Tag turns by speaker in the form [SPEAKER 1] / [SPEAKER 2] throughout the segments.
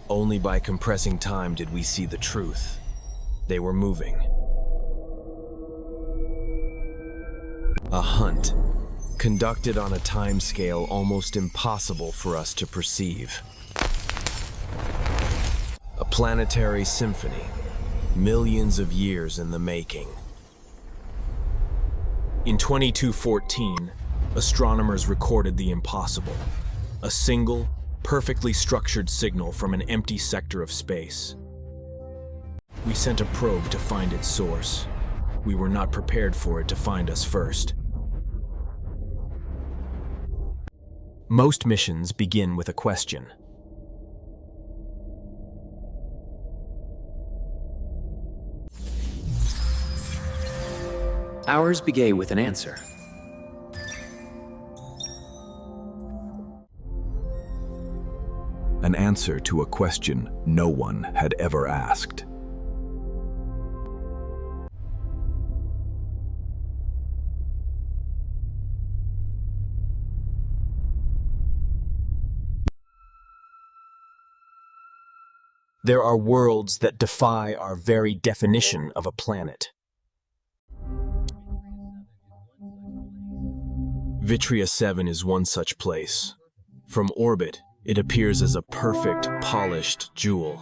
[SPEAKER 1] Only by compressing time did we see the truth. They were moving. A hunt, conducted on a timescale almost impossible for us to perceive. A planetary symphony, millions of years in the making. In 2214, astronomers recorded the impossible, a single, perfectly structured signal from an empty sector of space. We sent a probe to find its source. We were not prepared for it to find us first. Most missions begin with a question.
[SPEAKER 2] Ours began with an answer.
[SPEAKER 3] An answer to a question no one had ever asked.
[SPEAKER 1] There are worlds that defy our very definition of a planet. Vitria 7 is one such place. From orbit, it appears as a perfect, polished jewel.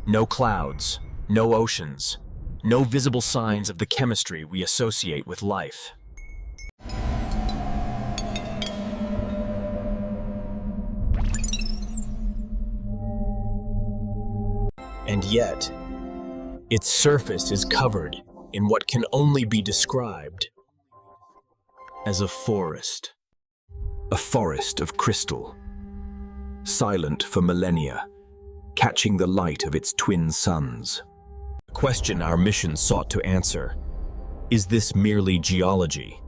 [SPEAKER 1] No clouds, no oceans, no visible signs of the chemistry we associate with life. And yet, its surface is covered in what can only be described as a forest.
[SPEAKER 3] A forest of crystal, silent for millennia, catching the light of its twin suns.
[SPEAKER 1] The question our mission sought to answer: is this merely geology,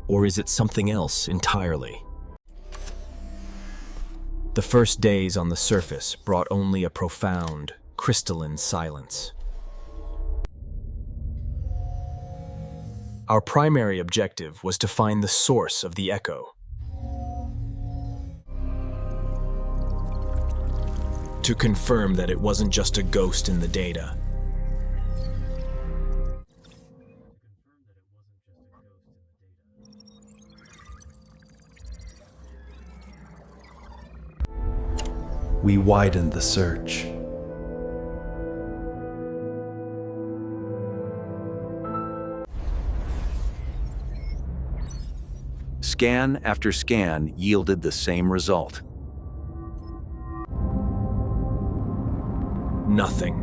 [SPEAKER 1] or is it something else entirely? The first days on the surface brought only a profound, crystalline silence. Our primary objective was to find the source of the echo. To confirm that it wasn't just a ghost in the data.
[SPEAKER 3] We widened the search. Scan after scan yielded the same result.
[SPEAKER 1] Nothing.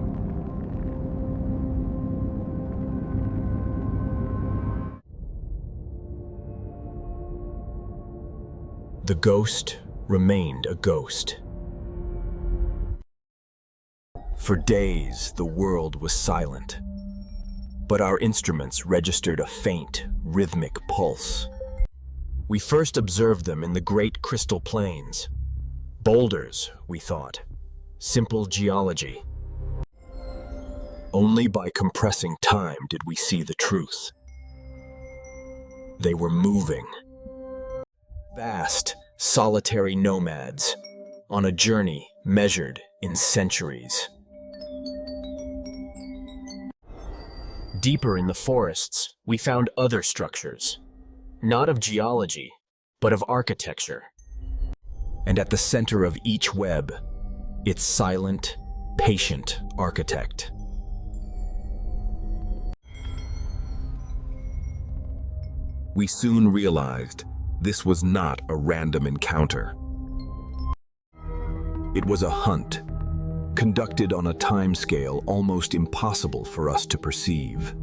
[SPEAKER 1] The ghost remained a ghost. For days, the world was silent, but our instruments registered a faint, rhythmic pulse. We first observed them in the great crystal plains. Boulders, we thought. Simple geology. Only by compressing time did we see the truth. They were moving. Vast, solitary nomads, on a journey measured in centuries. Deeper in the forests, we found other structures, not of geology, but of architecture. And at the center of each web, its silent, patient architect.
[SPEAKER 3] We soon realized this was not a random encounter. It was a hunt, conducted on a timescale almost impossible for us to perceive.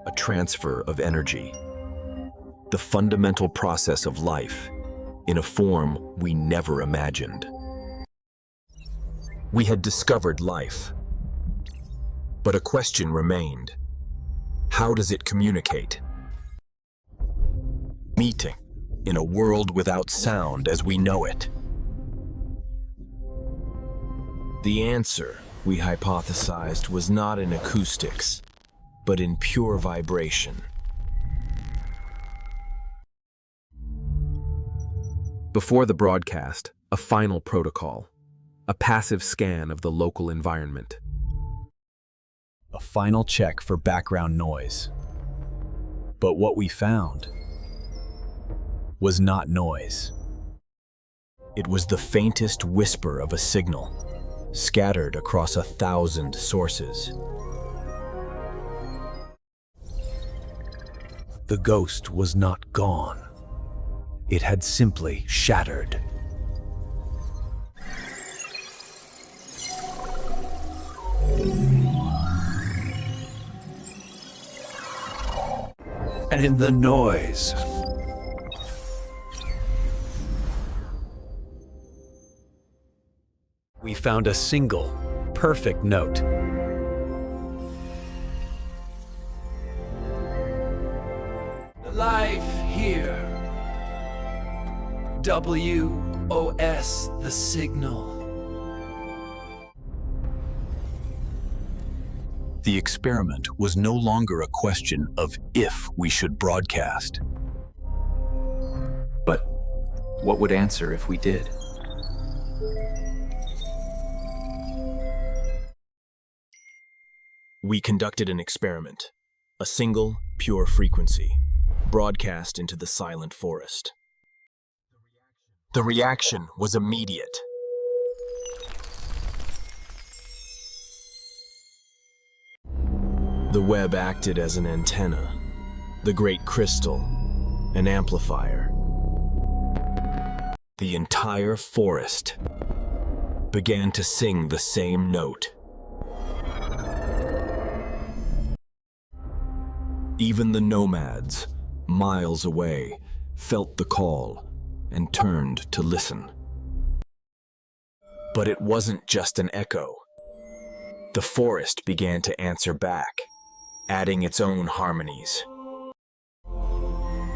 [SPEAKER 3] A transfer of energy, the fundamental process of life, in a form we never imagined.
[SPEAKER 1] We had discovered life, but a question remained. How does it communicate? Meeting in a world without sound as we know it. The answer, we hypothesized, was not in acoustics, but in pure vibration.
[SPEAKER 3] Before the broadcast, a final protocol, a passive scan of the local environment.
[SPEAKER 1] A final check for background noise. But what we found was not noise. It was the faintest whisper of a signal, scattered across 1,000 sources. The ghost was not gone. It had simply shattered. And in the noise, we found a single, perfect note.
[SPEAKER 4] Life here. WOS, the signal.
[SPEAKER 1] The experiment was no longer a question of if we should broadcast.
[SPEAKER 2] But what would answer if we did?
[SPEAKER 1] We conducted an experiment, a single, pure frequency, broadcast into the silent forest. The reaction was immediate. The web acted as an antenna, the great crystal, an amplifier. The entire forest began to sing the same note. Even the nomads, miles away, felt the call and turned to listen. But it wasn't just an echo. The forest began to answer back, adding its own harmonies,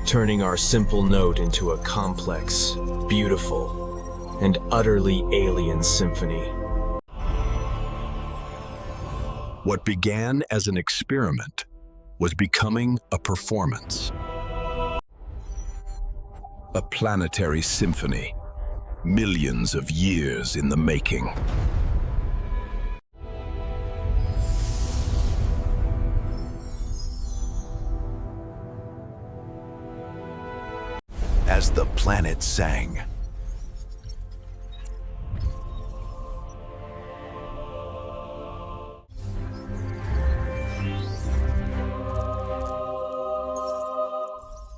[SPEAKER 1] turning our simple note into a complex, beautiful, and utterly alien symphony. What began as an experiment was becoming a performance. A planetary symphony, millions of years in the making. As the planet sang,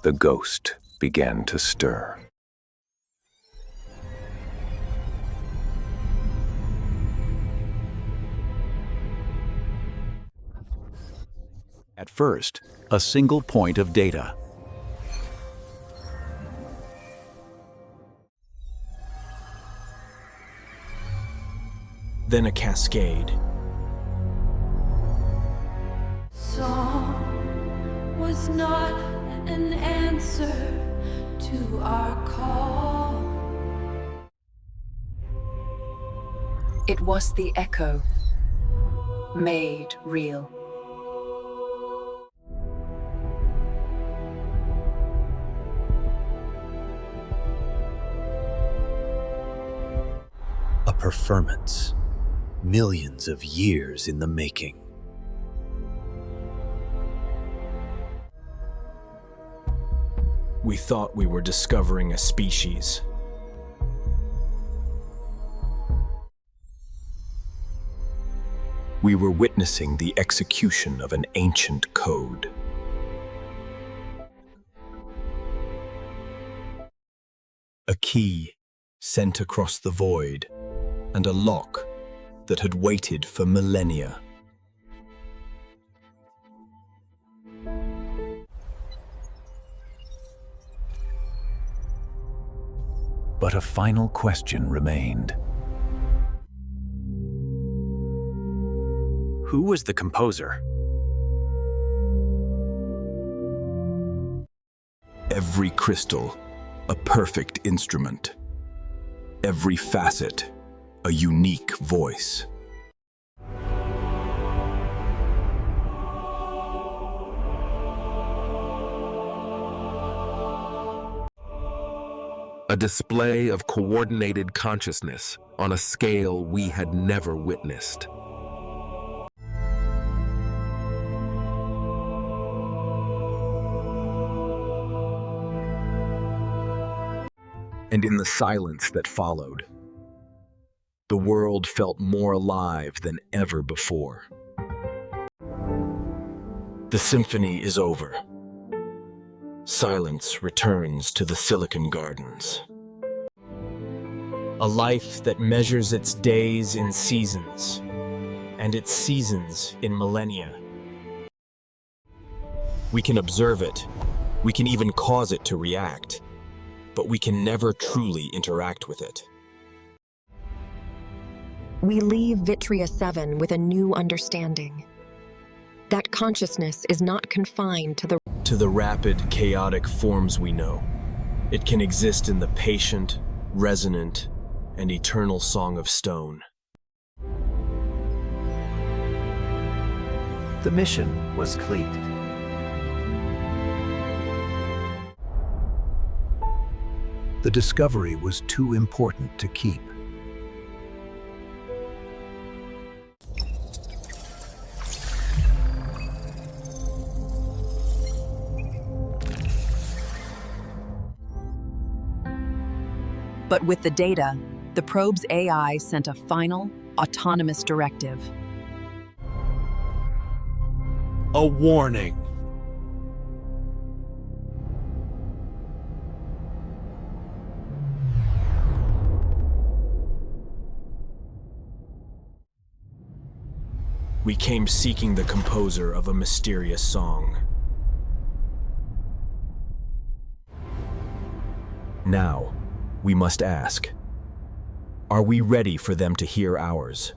[SPEAKER 1] the ghost began to stir. At first, a single point of data. Then a cascade.
[SPEAKER 5] Song was not an answer to our call.
[SPEAKER 6] It was the echo, made real.
[SPEAKER 1] A performance, millions of years in the making. We thought we were discovering a species. We were witnessing the execution of an ancient code. A key sent across the void, and a lock that had waited for millennia. But a final question remained. Who was the composer? Every crystal, a perfect instrument. Every facet, a unique voice.
[SPEAKER 3] a display of coordinated consciousness on a scale we had never witnessed. And in the silence that followed, the world felt more alive than ever before.
[SPEAKER 1] The symphony is over. Silence returns to the Silicon Gardens. A life that measures its days in seasons, and its seasons in millennia. We can observe it, we can even cause it to react, but we can never truly interact with it.
[SPEAKER 7] We leave Vitria 7 with a new understanding. That consciousness is not confined to
[SPEAKER 1] the rapid, chaotic forms we know. It can exist in the patient, resonant, and eternal song of stone.
[SPEAKER 2] The mission was complete.
[SPEAKER 8] The discovery was too important to keep.
[SPEAKER 9] But with the data, the probe's AI sent a final, autonomous directive.
[SPEAKER 4] A warning.
[SPEAKER 1] We came seeking the composer of a mysterious song.
[SPEAKER 3] Now, we must ask, are we ready for them to hear ours?